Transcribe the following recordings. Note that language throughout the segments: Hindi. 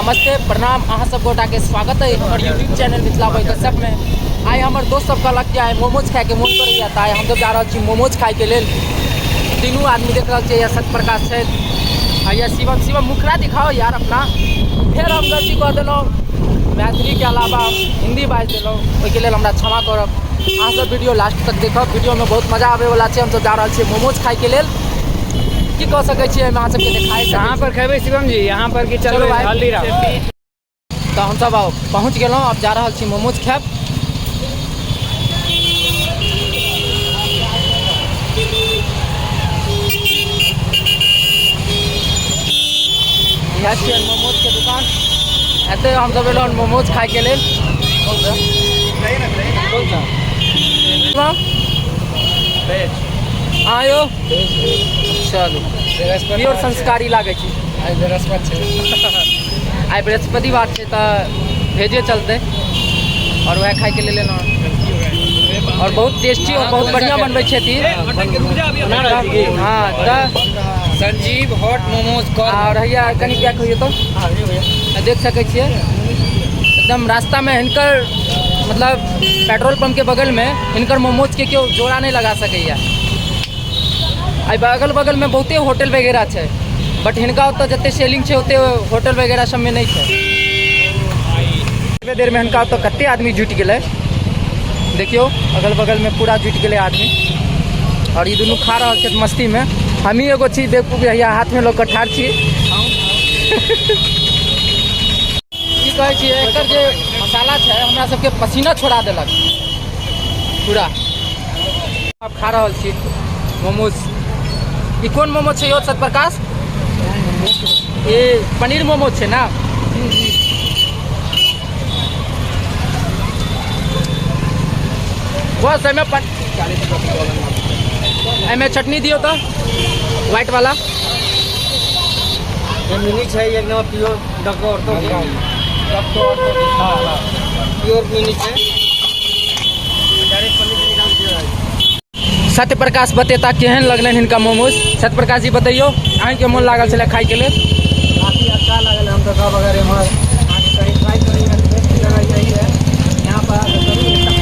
नमस्ते प्रणाम अहाँ सब गोटा के स्वागत है हमारे YouTube channel Mithila by Kashyap में। आइ हमारे दोस्त सब कहलक कि आइ मोमोज खाए के मन करैया तऽ आइ हम सब जा रहल छी मोमोज खाए के लेल। तीनों आदमी देख रहल छियै, सत्यप्रकाश छै आ या शिवम मुखरा दिखाओ यार अपना। फिर हम गलती कऽ देलहुँ, मैथिली के अलावा हिंदी बाजि देलहुँ, ओहिके लेल हमरा क्षमा करब। अहाँ सब वीडियो लास्ट तक देखब, वीडियो में बहुत मजा आबे वाला छै। हम सब जा रहल छियै मोमोज खाए के लेल। की कह सकै छियै हम अहाँ सबके देखाए कहाँ पर खेबै शिवम जी? यहाँ पर कि चलो हल्दीराम? तो हम सब पहुँच गेलहुँ, अब जा रहल छी मोमोज खाएब। इएह छियै मोमोज के दुकान। एतै हम सब एलहुँ मोमोज खाए के लेल। आयो चलू, प्योर संस्कारी लागे छी। आइ बृहस्पति छै, आइ बृहस्पतिवार छै तऽ भेजे चलते और वह खाए के ले लेना। और बहुत टेस्टी और बहुत बढ़िया बनबै छथिन। हाँ तऽ संजीव हॉट मोमोज और हैया कनी क्या कहिए तो देख सकै छियै एकदम रास्ता में हिनकर मतलब पेट्रोल पंप के बगल में हिनकर मोमोज के क्यों जोड़ा नहीं लगा सकैया। आई अगल बगल में बहुते होटल वगैरह छै, बट हिनका ओतऽ जते सेलिंग छै ओते होटल वगैरह सब में नहीं छै। थोड़े देर में हिनका ओतऽ कते आदमी जुटि गेलै, देखियो अगल बगल में पूरा जुटि गेलै आदमी। और ये दोनों खा रहल छै मस्ती में। हम ही एगो चीज देखू भैया हाथ में लोग ठाढ़ छी। की कहै छी, एकर जे मसाला छै हमरा सबके पसीना छोड़ा देलक पूरा। अब खा रहल छी मोमोज। ई कोन मोमोज छै यो सत्यप्रकाश? ये पनीर मोमोज छै ना? बस एमे चटनी दियो तो व्हाइट वाला। मिनी छै एकदम प्योर डॉक्टर प्योर मिनी छै। सत्यप्रकाश बतेता केहन लगलन हिनका मोमोज। सत्यप्रकाश जी बताइयो अहाँ के मन लागल छलै खाए के लेल? काफ़ी अच्छा लगल। हम तो सब अगर कहीं ट्राई करेंगे यहाँ पर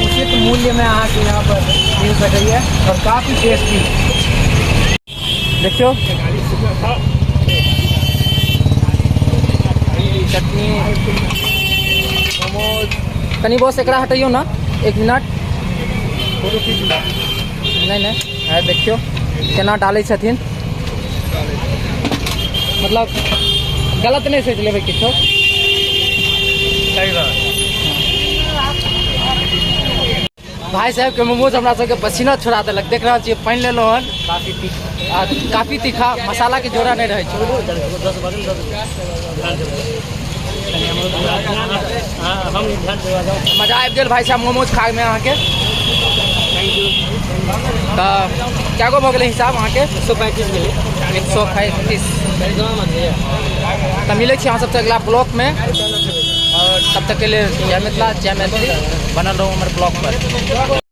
उचित मूल्य में आके यहाँ पर मिल सकैए और काफ़ी टेस्टी। देखियो चटनी मोमोज। कनी बस एकरा हटाइयो ना, एक मिनट। नहीं है, देखियो केना डालै छथिन। मतलब गलत नहीं सोच लेबै किछो। भाई साहब के मोमोज हमरा सबके पसीना छोड़ा देलक। देख रहल छियै पानि लेलहुँ हन, काफ़ी तीखा, मसाला के जोड़ा नहीं रहे छै। मजा आबि गेल भाई साहब मोमोज खाए में अहाँ के। तऽ क्या गो भऽ गेलै हिसाब अहाँ के? 135 मिली 135। तऽ मिलै छी अहाँ सबसे अगला ब्लॉक में। और तब तक के लिए जय मिथिला जय मैथिली, बनल रहूँ हमारे ब्लॉग पर।